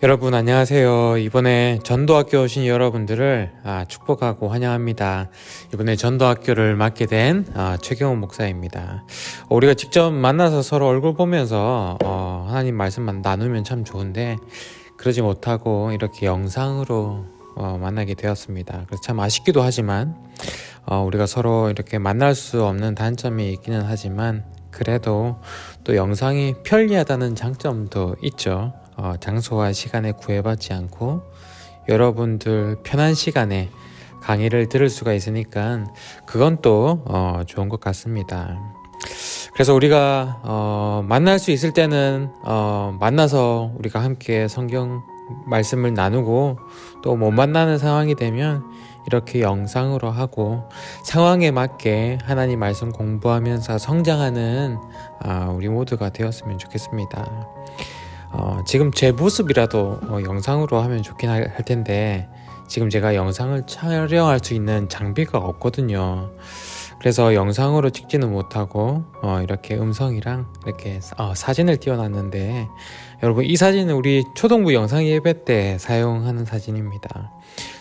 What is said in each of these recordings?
여러분 안녕하세요. 이번에 전도학교 오신 여러분들을 축복하고 환영합니다. 이번에 전도학교를 맡게 된 최경훈 목사입니다. 우리가 직접 만나서 서로 얼굴 보면서 하나님 말씀만 나누면 참 좋은데 그러지 못하고 이렇게 영상으로 만나게 되었습니다. 그래서 참 아쉽기도 하지만 우리가 서로 이렇게 만날 수 없는 단점이 있기는 하지만 그래도 또 영상이 편리하다는 장점도 있죠. 장소와 시간에 구애받지 않고 여러분들 편한 시간에 강의를 들을 수가 있으니까 그건 또 좋은 것 같습니다. 그래서 우리가 만날 수 있을 때는 만나서 우리가 함께 성경 말씀을 나누고 또 못 만나는 상황이 되면 이렇게 영상으로 하고 상황에 맞게 하나님 말씀 공부하면서 성장하는 우리 모두가 되었으면 좋겠습니다. 지금 제 모습이라도 영상으로 하면 좋긴 할 텐데 지금 제가 영상을 촬영할 수 있는 장비가 없거든요. 그래서 영상으로 찍지는 못하고 이렇게 음성이랑 이렇게 사진을 띄워놨는데 여러분 이 사진은 우리 초등부 영상 예배 때 사용하는 사진입니다.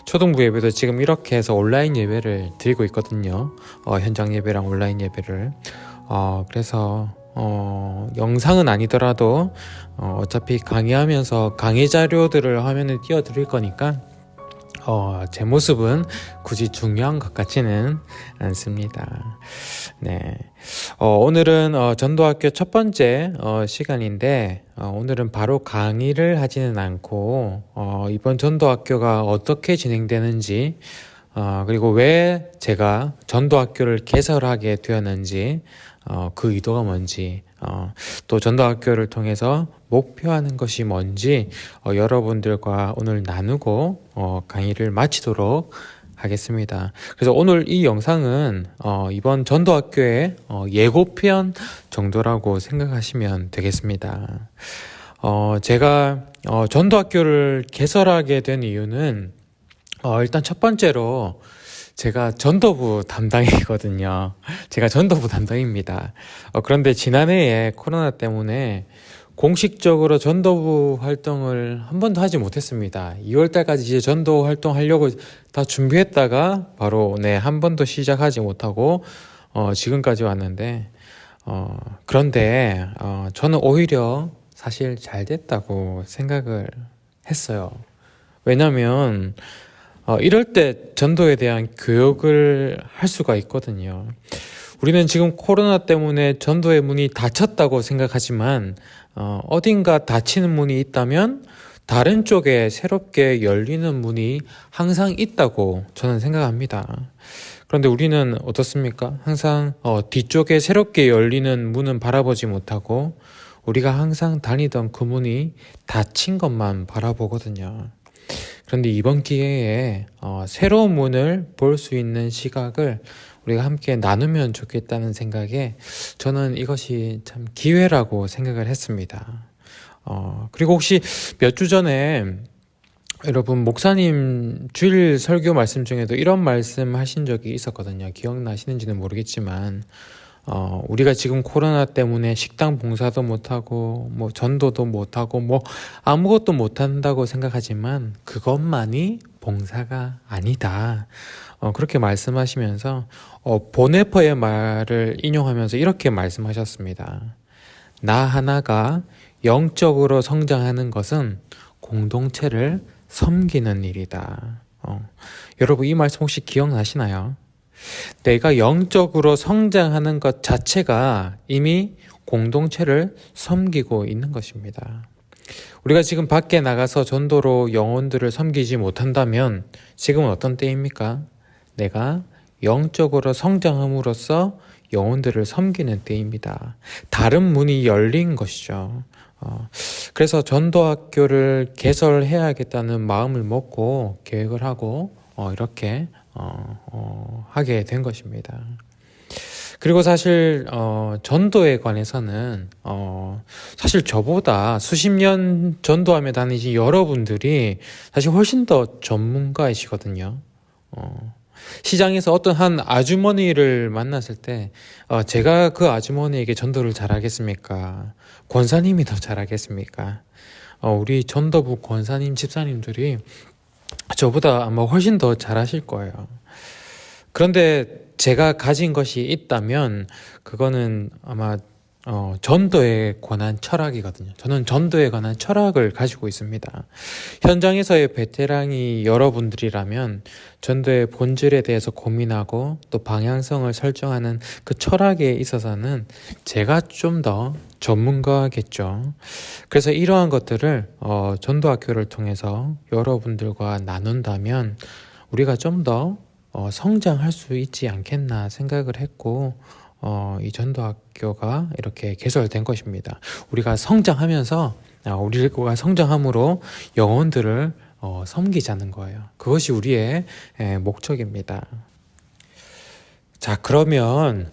초등부 예배도 지금 이렇게 해서 온라인 예배를 드리고 있거든요. 현장 예배랑 온라인 예배를 그래서 영상은 아니더라도 어차피 강의하면서 강의 자료들을 화면에 띄워 드릴 거니까 제 모습은 굳이 중요한 것 같지는 않습니다. 네. 오늘은 전도학교 첫 번째 시간인데 오늘은 바로 강의를 하지는 않고 이번 전도학교가 어떻게 진행되는지 그리고 왜 제가 전도학교를 개설하게 되었는지 그 의도가 뭔지 또 전도학교를 통해서 목표하는 것이 뭔지 여러분들과 오늘 나누고 강의를 마치도록 하겠습니다. 그래서 오늘 이 영상은 이번 전도학교의 예고편 정도라고 생각하시면 되겠습니다. 제가 전도학교를 개설하게 된 이유는 일단 첫 번째로 제가 전도부 담당이거든요. 제가 전도부 담당입니다. 그런데 지난해에 코로나 때문에 공식적으로 전도부 활동을 한 번도 하지 못했습니다. 2월 달까지 이제 전도 활동하려고 다 준비했다가 바로 한 번도 시작하지 못하고 지금까지 왔는데 그런데 저는 오히려 사실 잘 됐다고 생각을 했어요. 왜냐면 이럴 때 전도에 대한 교육을 할 수가 있거든요. 우리는 지금 코로나 때문에 전도의 문이 닫혔다고 생각하지만 어딘가 닫히는 문이 있다면 다른 쪽에 새롭게 열리는 문이 항상 있다고 저는 생각합니다. 그런데 우리는 어떻습니까? 항상 뒤쪽에 새롭게 열리는 문은 바라보지 못하고 우리가 항상 다니던 그 문이 닫힌 것만 바라보거든요. 그런데 이번 기회에 새로운 문을 볼 수 있는 시각을 우리가 함께 나누면 좋겠다는 생각에 저는 이것이 참 기회라고 생각을 했습니다. 그리고 혹시 몇 주 전에 여러분 목사님 주일 설교 말씀 중에도 이런 말씀 하신 적이 있었거든요. 기억나시는지는 모르겠지만 우리가 지금 코로나 때문에 식당 봉사도 못하고 뭐 전도도 못하고 뭐 아무것도 못한다고 생각하지만 그것만이 봉사가 아니다. 그렇게 말씀하시면서 보네퍼의 말을 인용하면서 이렇게 말씀하셨습니다. 나 하나가 영적으로 성장하는 것은 공동체를 섬기는 일이다. 여러분 이 말씀 혹시 기억나시나요? 내가 영적으로 성장하는 것 자체가 이미 공동체를 섬기고 있는 것입니다. 우리가 지금 밖에 나가서 전도로 영혼들을 섬기지 못한다면 지금은 어떤 때입니까? 내가 영적으로 성장함으로써 영혼들을 섬기는 때입니다. 다른 문이 열린 것이죠. 그래서 전도학교를 개설해야겠다는 마음을 먹고 계획을 하고 이렇게 하게 된 것입니다. 그리고 사실 전도에 관해서는 사실 저보다 수십 년 전도하며 다니신 여러분들이 사실 훨씬 더 전문가이시거든요. 시장에서 어떤 한 아주머니를 만났을 때 제가 그 아주머니에게 전도를 잘하겠습니까? 권사님이 더 잘하겠습니까? 우리 전도부 권사님, 집사님들이 저보다 아마 훨씬 더 잘하실 거예요. 그런데 제가 가진 것이 있다면 그거는 아마 전도에 관한 철학이거든요. 저는 전도에 관한 철학을 가지고 있습니다. 현장에서의 베테랑이 여러분들이라면 전도의 본질에 대해서 고민하고 또 방향성을 설정하는 그 철학에 있어서는 제가 좀 더 전문가겠죠. 그래서 이러한 것들을 전도학교를 통해서 여러분들과 나눈다면 우리가 좀 더 성장할 수 있지 않겠나 생각을 했고 이 전도학교가 이렇게 개설된 것입니다. 우리가 성장하면서 우리가 성장함으로 영혼들을 섬기자는 거예요. 그것이 우리의 목적입니다. 자, 그러면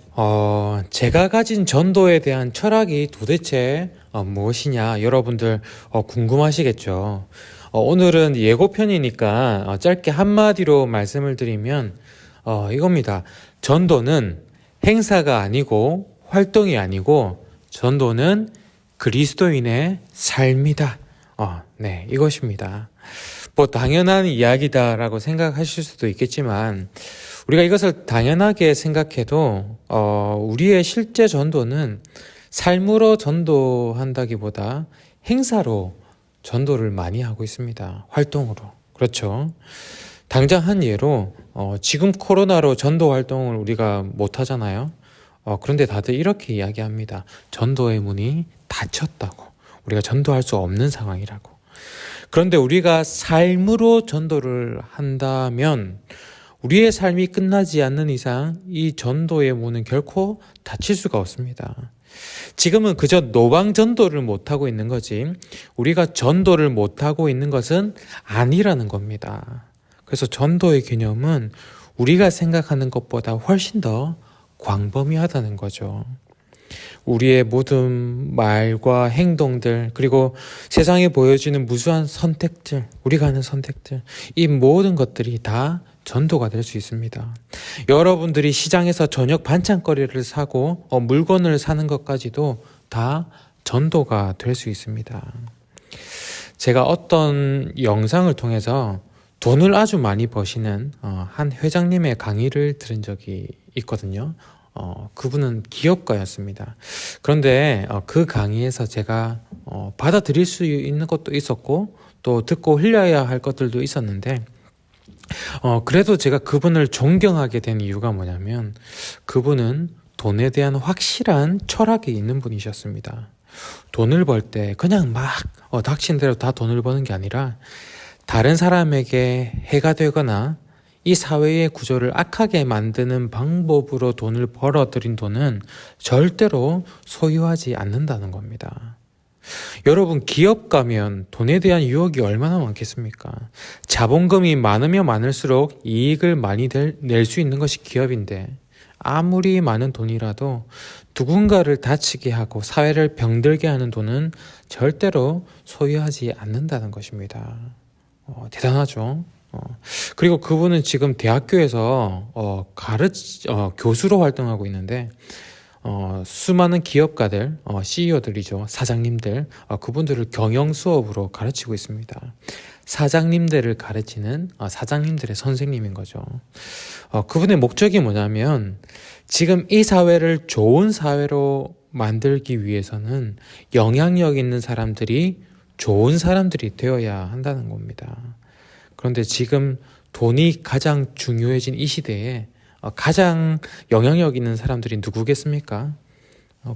제가 가진 전도에 대한 철학이 도대체 무엇이냐 여러분들 궁금하시겠죠. 오늘은 예고편이니까 짧게 한마디로 말씀을 드리면 이겁니다. 전도는 행사가 아니고 활동이 아니고 전도는 그리스도인의 삶이다. 네, 이것입니다. 뭐 당연한 이야기다라고 생각하실 수도 있겠지만 우리가 이것을 당연하게 생각해도 우리의 실제 전도는 삶으로 전도한다기보다 행사로 전도를 많이 하고 있습니다. 활동으로. 그렇죠. 당장 한 예로 지금 코로나로 전도 활동을 우리가 못 하잖아요. 그런데 다들 이렇게 이야기합니다. 전도의 문이 닫혔다고. 우리가 전도할 수 없는 상황이라고. 그런데 우리가 삶으로 전도를 한다면 우리의 삶이 끝나지 않는 이상 이 전도의 문은 결코 닫힐 수가 없습니다. 지금은 그저 노방 전도를 못하고 있는 거지 우리가 전도를 못하고 있는 것은 아니라는 겁니다. 그래서 전도의 개념은 우리가 생각하는 것보다 훨씬 더 광범위하다는 거죠. 우리의 모든 말과 행동들 그리고 세상에 보여지는 무수한 선택들, 우리가 하는 선택들 이 모든 것들이 다 전도가 될 수 있습니다. 여러분들이 시장에서 저녁 반찬거리를 사고 물건을 사는 것까지도 다 전도가 될 수 있습니다. 제가 어떤 영상을 통해서 돈을 아주 많이 버시는 한 회장님의 강의를 들은 적이 있거든요. 그분은 기업가였습니다. 그런데 그 강의에서 제가 받아들일 수 있는 것도 있었고 또 듣고 흘려야 할 것들도 있었는데 그래도 제가 그분을 존경하게 된 이유가 뭐냐면 그분은 돈에 대한 확실한 철학이 있는 분이셨습니다. 돈을 벌 때 그냥 막 닥친 대로 다 돈을 버는 게 아니라 다른 사람에게 해가 되거나 이 사회의 구조를 악하게 만드는 방법으로 돈을 벌어들인 돈은 절대로 소유하지 않는다는 겁니다. 여러분 기업 가면 돈에 대한 유혹이 얼마나 많겠습니까? 자본금이 많으면 많을수록 이익을 많이 낼 수 있는 것이 기업인데 아무리 많은 돈이라도 누군가를 다치게 하고 사회를 병들게 하는 돈은 절대로 소유하지 않는다는 것입니다. 대단하죠? 그리고 그분은 지금 대학교에서 교수로 활동하고 있는데 수많은 기업가들, CEO들이죠. 사장님들, 그분들을 경영 수업으로 가르치고 있습니다. 사장님들을 가르치는 사장님들의 선생님인 거죠. 그분의 목적이 뭐냐면 지금 이 사회를 좋은 사회로 만들기 위해서는 영향력 있는 사람들이 좋은 사람들이 되어야 한다는 겁니다. 그런데 지금 돈이 가장 중요해진 이 시대에 가장 영향력 있는 사람들이 누구겠습니까?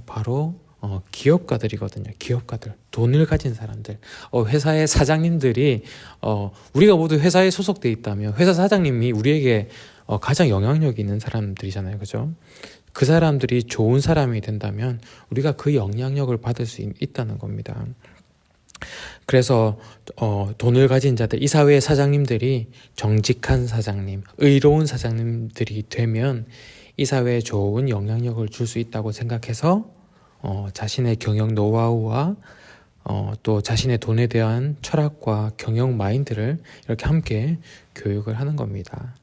바로 기업가들이거든요. 기업가들, 돈을 가진 사람들, 회사의 사장님들이 우리가 모두 회사에 소속돼 있다면 회사 사장님이 우리에게 가장 영향력 있는 사람들이잖아요, 그죠? 그 사람들이 좋은 사람이 된다면 우리가 그 영향력을 받을 수 있다는 겁니다. 그래서 돈을 가진 자들, 이 사회의 사장님들이 정직한 사장님, 의로운 사장님들이 되면 이 사회에 좋은 영향력을 줄 수 있다고 생각해서 자신의 경영 노하우와 또 자신의 돈에 대한 철학과 경영 마인드를 이렇게 함께 교육을 하는 겁니다.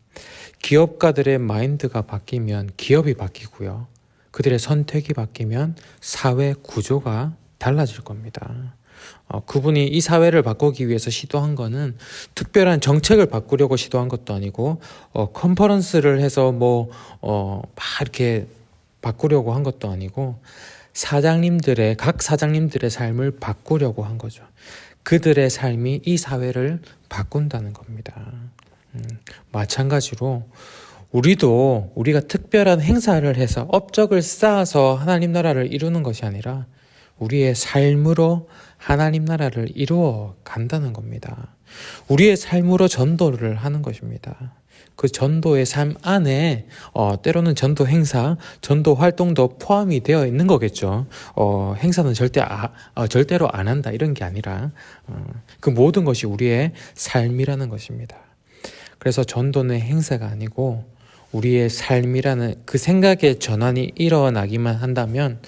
기업가들의 마인드가 바뀌면 기업이 바뀌고요. 그들의 선택이 바뀌면 사회 구조가 달라질 겁니다. 그분이 이 사회를 바꾸기 위해서 시도한 거는 특별한 정책을 바꾸려고 시도한 것도 아니고 컨퍼런스를 해서 막 이렇게 바꾸려고 한 것도 아니고 각 사장님들의 삶을 바꾸려고 한 거죠. 그들의 삶이 이 사회를 바꾼다는 겁니다. 마찬가지로 우리가 특별한 행사를 해서 업적을 쌓아서 하나님 나라를 이루는 것이 아니라 우리의 삶으로 하나님 나라를 이루어 간다는 겁니다. 우리의 삶으로 전도를 하는 것입니다. 그 전도의 삶 안에 때로는 전도 행사, 전도 활동도 포함이 되어 있는 거겠죠. 행사는 절대로 안 한다 이런 게 아니라 그 모든 것이 우리의 삶이라는 것입니다. 그래서 전도는 행사가 아니고 우리의 삶이라는 그 생각의 전환이 일어나기만 한다면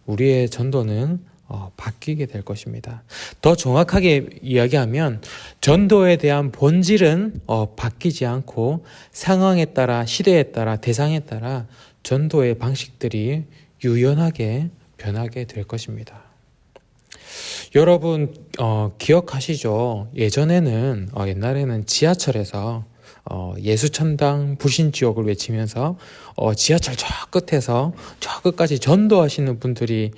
우리의 전도는 바뀌게 될 것입니다. 더 정확하게 이야기하면 전도에 대한 본질은 바뀌지 않고 상황에 따라, 시대에 따라, 대상에 따라 전도의 방식들이 유연하게 변하게 될 것입니다. 여러분 기억하시죠? 옛날에는 지하철에서 예수천당 불신지옥을 외치면서 지하철 저 끝에서 저 끝까지 전도하시는 분들이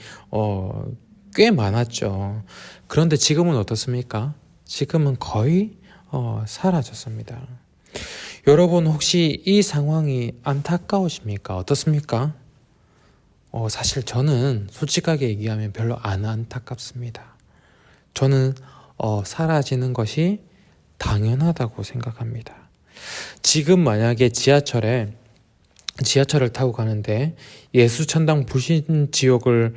꽤 많았죠. 그런데 지금은 어떻습니까? 지금은 거의 사라졌습니다. 여러분 혹시 이 상황이 안타까우십니까? 어떻습니까? 사실 저는 솔직하게 얘기하면 별로 안 안타깝습니다. 저는 사라지는 것이 당연하다고 생각합니다. 지금 만약에 지하철을 타고 가는데 예수천당 불신지옥을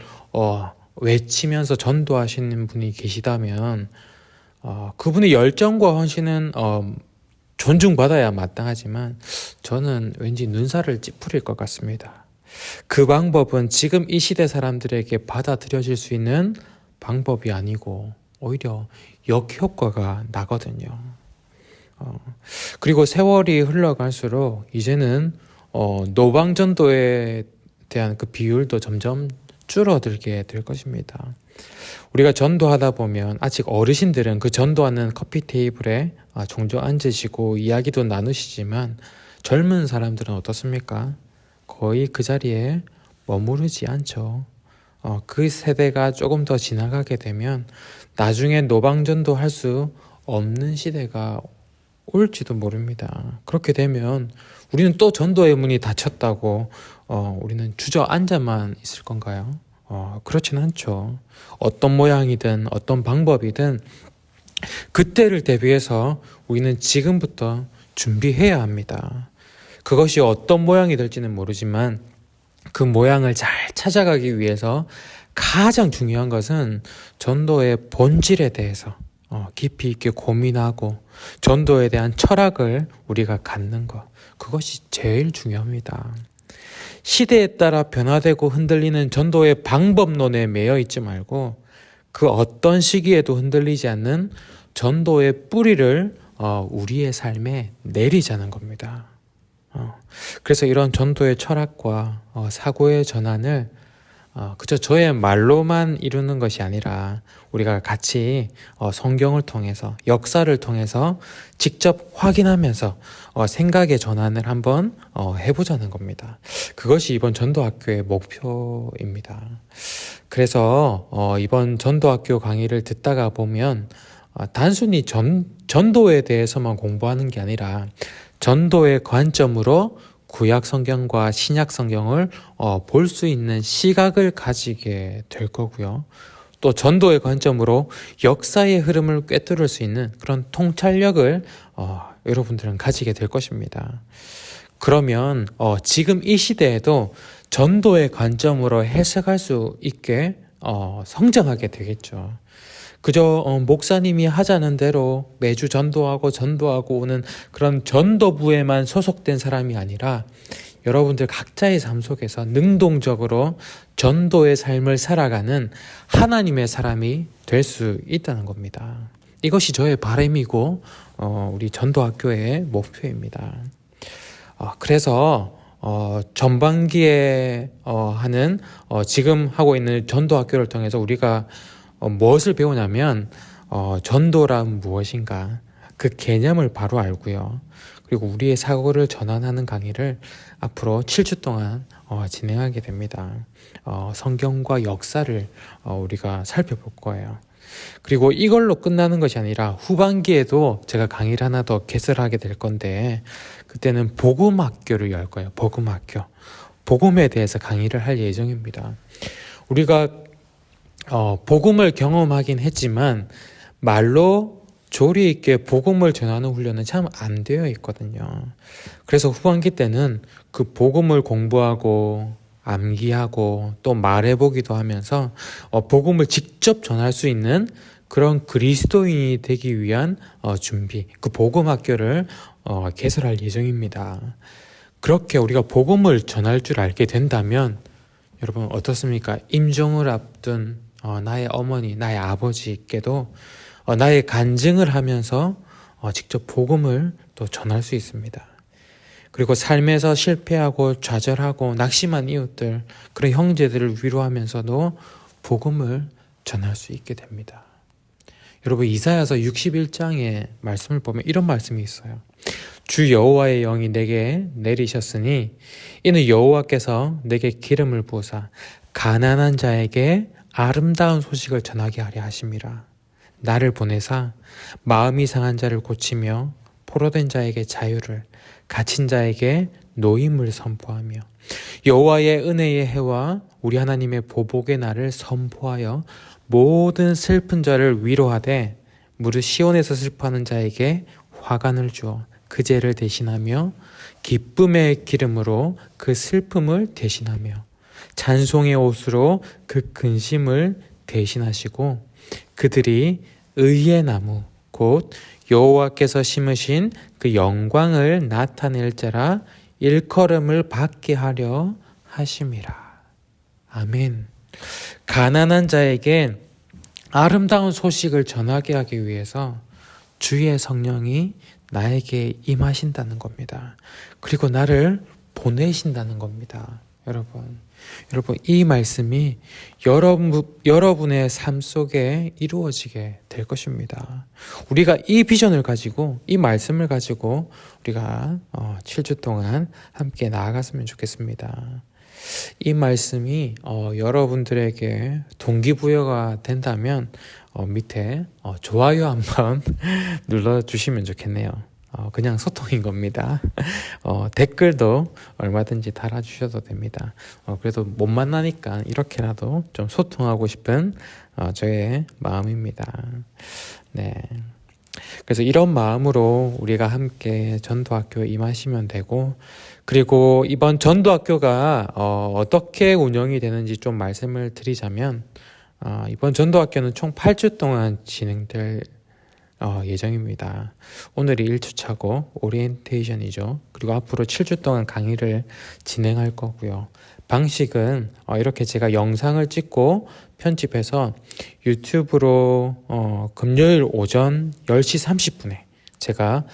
외치면서 전도하시는 분이 계시다면 그분의 열정과 헌신은 존중받아야 마땅하지만 저는 왠지 눈살을 찌푸릴 것 같습니다. 그 방법은 지금 이 시대 사람들에게 받아들여질 수 있는 방법이 아니고 오히려 역효과가 나거든요. 그리고 세월이 흘러갈수록 이제는 노방전도에 대한 그 비율도 점점 줄어들게 될 것입니다. 우리가 전도하다 보면 아직 어르신들은 그 전도하는 커피 테이블에 종종 앉으시고 이야기도 나누시지만 젊은 사람들은 어떻습니까? 거의 그 자리에 머무르지 않죠. 그 세대가 조금 더 지나가게 되면 나중에 노방전도 할 수 없는 시대가 올지도 모릅니다. 그렇게 되면 우리는 또 전도의 문이 닫혔다고 우리는 주저앉아만 있을 건가요? 그렇지는 않죠. 어떤 모양이든 어떤 방법이든 그때를 대비해서 우리는 지금부터 준비해야 합니다. 그것이 어떤 모양이 될지는 모르지만 그 모양을 잘 찾아가기 위해서 가장 중요한 것은 전도의 본질에 대해서 깊이 있게 고민하고 전도에 대한 철학을 우리가 갖는 것, 그것이 제일 중요합니다. 시대에 따라 변화되고 흔들리는 전도의 방법론에 매여 있지 말고 그 어떤 시기에도 흔들리지 않는 전도의 뿌리를 우리의 삶에 내리자는 겁니다. 그래서 이런 전도의 철학과 사고의 전환을 그저 저의 말로만 이루는 것이 아니라 우리가 같이 성경을 통해서 역사를 통해서 직접 확인하면서 생각의 전환을 한번 해보자는 겁니다. 그것이 이번 전도학교의 목표입니다. 그래서 이번 전도학교 강의를 듣다가 보면 단순히 전도에 대해서만 공부하는 게 아니라 전도의 관점으로 구약 성경과 신약 성경을 볼 수 있는 시각을 가지게 될 거고요. 또 전도의 관점으로 역사의 흐름을 꿰뚫을 수 있는 그런 통찰력을 여러분들은 가지게 될 것입니다. 그러면 지금 이 시대에도 전도의 관점으로 해석할 수 있게 성장하게 되겠죠. 그저 목사님이 하자는 대로 매주 전도하고 오는 그런 전도부에만 소속된 사람이 아니라 여러분들 각자의 삶 속에서 능동적으로 전도의 삶을 살아가는 하나님의 사람이 될 수 있다는 겁니다. 이것이 저의 바람이고 우리 전도학교의 목표입니다. 그래서 전반기에 하는 지금 하고 있는 전도학교를 통해서 우리가 무엇을 배우냐면 전도란 무엇인가 그 개념을 바로 알고요. 그리고 우리의 사고를 전환하는 강의를 앞으로 7주 동안 진행하게 됩니다. 성경과 역사를 우리가 살펴볼 거예요. 그리고 이걸로 끝나는 것이 아니라 후반기에도 제가 강의를 하나 더 개설하게 될 건데 그때는 복음학교를 열 거예요. 복음학교. 복음에 대해서 강의를 할 예정입니다. 우리가 복음을 경험하긴 했지만 말로 조리 있게 복음을 전하는 훈련은 참 안 되어 있거든요. 그래서 후반기 때는 그 복음을 공부하고 암기하고 또 말해보기도 하면서 복음을 직접 전할 수 있는 그런 그리스도인이 되기 위한 준비, 그 복음학교를 개설할 예정입니다. 그렇게 우리가 복음을 전할 줄 알게 된다면 여러분 어떻습니까? 임종을 앞둔 나의 어머니, 나의 아버지께도 나의 간증을 하면서 직접 복음을 또 전할 수 있습니다. 그리고 삶에서 실패하고 좌절하고 낙심한 이웃들, 그런 형제들을 위로하면서도 복음을 전할 수 있게 됩니다. 여러분 이사야서 61장의 말씀을 보면 이런 말씀이 있어요. 주 여호와의 영이 내게 내리셨으니 이는 여호와께서 내게 기름을 부으사 가난한 자에게 아름다운 소식을 전하게 하려 하심이라. 나를 보내사 마음이 상한 자를 고치며 포로된 자에게 자유를, 갇힌 자에게 노임을 선포하며 여호와의 은혜의 해와 우리 하나님의 보복의 날을 선포하여 모든 슬픈 자를 위로하되 무릇 시온에서 슬퍼하는 자에게 화관을 주어 그 죄를 대신하며 기쁨의 기름으로 그 슬픔을 대신하며 찬송의 옷으로 그 근심을 대신하시고 그들이 의의 나무 곧 여호와께서 심으신 그 영광을 나타낼 자라 일컬음을 받게 하려 하심이라. 아멘. 가난한 자에게 아름다운 소식을 전하게 하기 위해서 주의 성령이 나에게 임하신다는 겁니다. 그리고 나를 보내신다는 겁니다. 여러분 이 말씀이 여러분의 삶 속에 이루어지게 될 것입니다. 우리가 이 비전을 가지고 이 말씀을 가지고 우리가 7주 동안 함께 나아갔으면 좋겠습니다. 이 말씀이 여러분들에게 동기부여가 된다면 밑에 좋아요 한번 눌러주시면 좋겠네요. 그냥 소통인 겁니다. 댓글도 얼마든지 달아주셔도 됩니다. 그래도 못 만나니까 이렇게라도 좀 소통하고 싶은 저의 마음입니다. 네. 그래서 이런 마음으로 우리가 함께 전도학교에 임하시면 되고, 그리고 이번 전도학교가 어떻게 운영이 되는지 좀 말씀을 드리자면, 이번 전도학교는 총 8주 동안 진행될 예정입니다. 오늘이 1주차고 오리엔테이션이죠. 그리고 앞으로 7주 동안 강의를 진행할 거고요. 방식은 이렇게 제가 영상을 찍고 편집해서 유튜브로 금요일 오전 10시 30분에 제가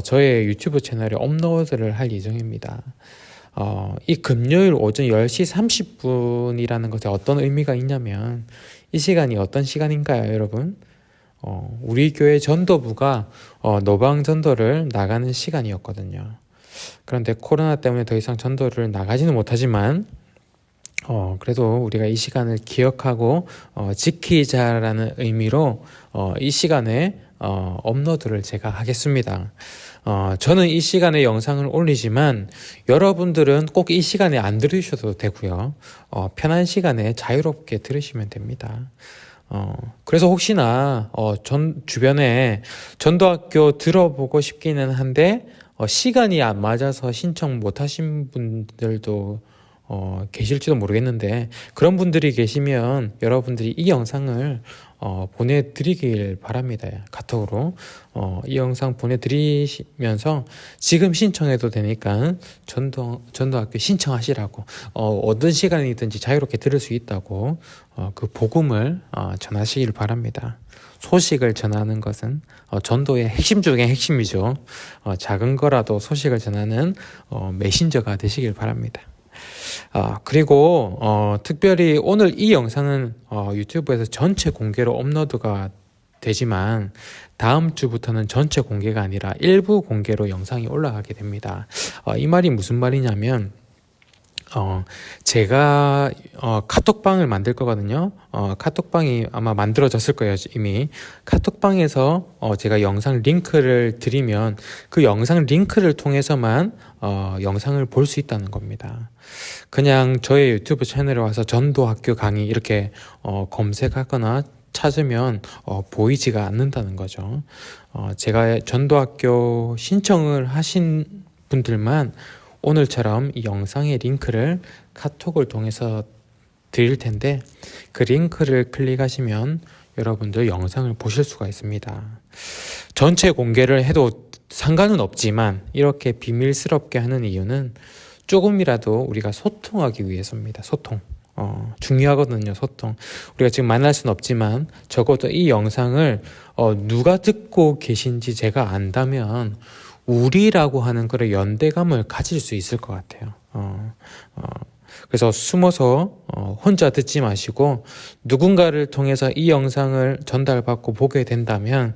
저의 유튜브 채널에 업로드를 할 예정입니다. 이 금요일 오전 10시 30분이라는 것에 어떤 의미가 있냐면 이 시간이 어떤 시간인가요, 여러분? 우리 교회 전도부가 노방 전도를 나가는 시간이었거든요. 그런데 코로나 때문에 더 이상 전도를 나가지는 못하지만 그래도 우리가 이 시간을 기억하고 지키자라는 의미로 이 시간에 업로드를 제가 하겠습니다. 저는 이 시간에 영상을 올리지만 여러분들은 꼭 이 시간에 안 들으셔도 되고요. 편한 시간에 자유롭게 들으시면 됩니다. 그래서 혹시나 주변에 전도학교 들어보고 싶기는 한데 시간이 안 맞아서 신청 못 하신 분들도 계실지도 모르겠는데, 그런 분들이 계시면 여러분들이 이 영상을 보내드리길 바랍니다. 카톡으로 이 영상 보내드리면서 지금 신청해도 되니까 전도학교 신청하시라고, 어떤 시간이든지 자유롭게 들을 수 있다고 그 복음을 전하시길 바랍니다. 소식을 전하는 것은 전도의 핵심 중에 핵심이죠. 작은 거라도 소식을 전하는 메신저가 되시길 바랍니다. 그리고 특별히 오늘 이 영상은 유튜브에서 전체 공개로 업로드가 되지만 다음 주부터는 전체 공개가 아니라 일부 공개로 영상이 올라가게 됩니다. 이 말이 무슨 말이냐면 제가 카톡방을 만들 거거든요. 카톡방이 아마 만들어졌을 거예요, 이미. 카톡방에서 제가 영상 링크를 드리면 그 영상 링크를 통해서만 영상을 볼 수 있다는 겁니다. 그냥 저의 유튜브 채널에 와서 전도학교 강의 이렇게 검색하거나 찾으면 보이지가 않는다는 거죠. 제가 전도학교 신청을 하신 분들만 오늘처럼 이 영상의 링크를 카톡을 통해서 드릴 텐데 그 링크를 클릭하시면 여러분들 영상을 보실 수가 있습니다. 전체 공개를 해도 상관은 없지만 이렇게 비밀스럽게 하는 이유는 조금이라도 우리가 소통하기 위해서입니다. 소통. 중요하거든요, 소통. 우리가 지금 만날 수는 없지만 적어도 이 영상을 누가 듣고 계신지 제가 안다면 우리라고 하는 그런 연대감을 가질 수 있을 것 같아요. 그래서 숨어서 혼자 듣지 마시고 누군가를 통해서 이 영상을 전달받고 보게 된다면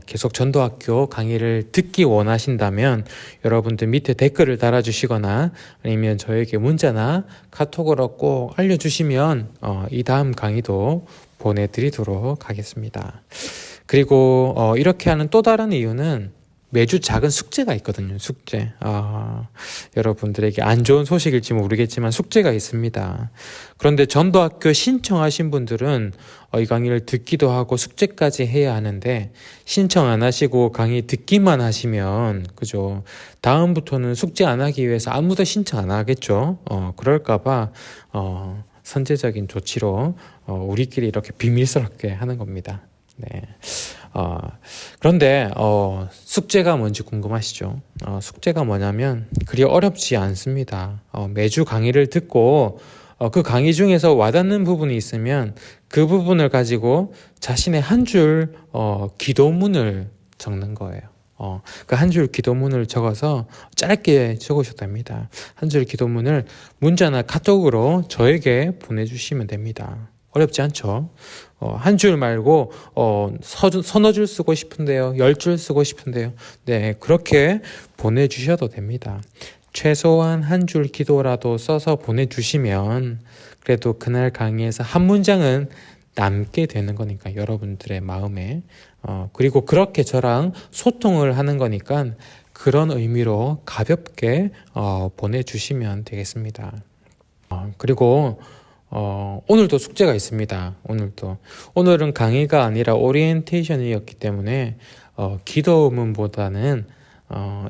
계속 전도학교 강의를 듣기 원하신다면 여러분들 밑에 댓글을 달아주시거나 아니면 저에게 문자나 카톡으로 꼭 알려주시면 이 다음 강의도 보내드리도록 하겠습니다. 그리고 이렇게 하는 또 다른 이유는 매주 작은 숙제가 있거든요. 숙제. 여러분들에게 안 좋은 소식일지 모르겠지만 숙제가 있습니다. 그런데 전도학교 신청하신 분들은 이 강의를 듣기도 하고 숙제까지 해야 하는데 신청 안 하시고 강의 듣기만 하시면 그죠? 다음부터는 숙제 안 하기 위해서 아무도 신청 안 하겠죠. 그럴까봐 선제적인 조치로 우리끼리 이렇게 비밀스럽게 하는 겁니다. 네. 그런데 숙제가 뭔지 궁금하시죠? 숙제가 뭐냐면 그리 어렵지 않습니다. 매주 강의를 듣고 그 강의 중에서 와닿는 부분이 있으면 그 부분을 가지고 자신의 한 줄 기도문을 적는 거예요. 그 한 줄 기도문을 적어서 짧게 적으셔도 됩니다. 한 줄 기도문을 문자나 카톡으로 저에게 보내주시면 됩니다. 어렵지 않죠? 한 줄 말고 서너 줄 쓰고 싶은데요. 10줄 쓰고 싶은데요. 네, 그렇게 보내주셔도 됩니다. 최소한 한 줄 기도라도 써서 보내주시면 그래도 그날 강의에서 한 문장은 남게 되는 거니까 여러분들의 마음에 그리고 그렇게 저랑 소통을 하는 거니까 그런 의미로 가볍게 보내주시면 되겠습니다. 그리고 오늘도 숙제가 있습니다. 오늘은 강의가 아니라 오리엔테이션이었기 때문에 기도문보다는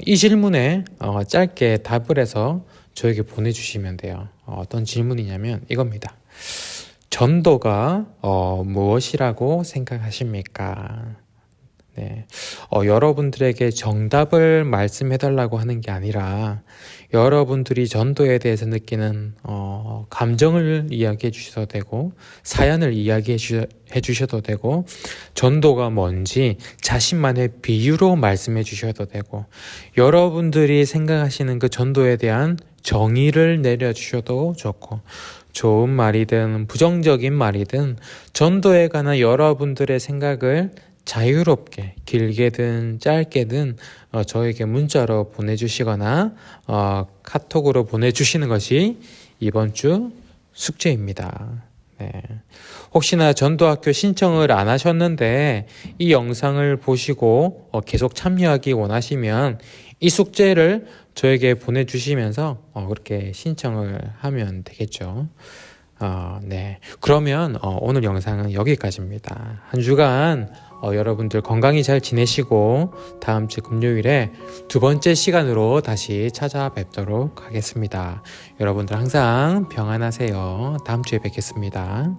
이 질문에 짧게 답을 해서 저에게 보내주시면 돼요. 어떤 질문이냐면 이겁니다. 전도가 무엇이라고 생각하십니까? 네. 여러분들에게 정답을 말씀해달라고 하는 게 아니라 여러분들이 전도에 대해서 느끼는 감정을 이야기해 주셔도 되고 사연을 이야기해 주셔도 되고 전도가 뭔지 자신만의 비유로 말씀해 주셔도 되고 여러분들이 생각하시는 그 전도에 대한 정의를 내려주셔도 좋고 좋은 말이든 부정적인 말이든 전도에 관한 여러분들의 생각을 자유롭게 길게든 짧게든 저에게 문자로 보내주시거나 카톡으로 보내주시는 것이 이번 주 숙제입니다. 네. 혹시나 전도학교 신청을 안 하셨는데 이 영상을 보시고 계속 참여하기 원하시면 이 숙제를 저에게 보내주시면서 그렇게 신청을 하면 되겠죠. 네. 그러면 오늘 영상은 여기까지입니다. 한 주간 여러분들 건강히 잘 지내시고 다음 주 금요일에 두 번째 시간으로 다시 찾아뵙도록 하겠습니다. 여러분들 항상 평안하세요. 다음 주에 뵙겠습니다.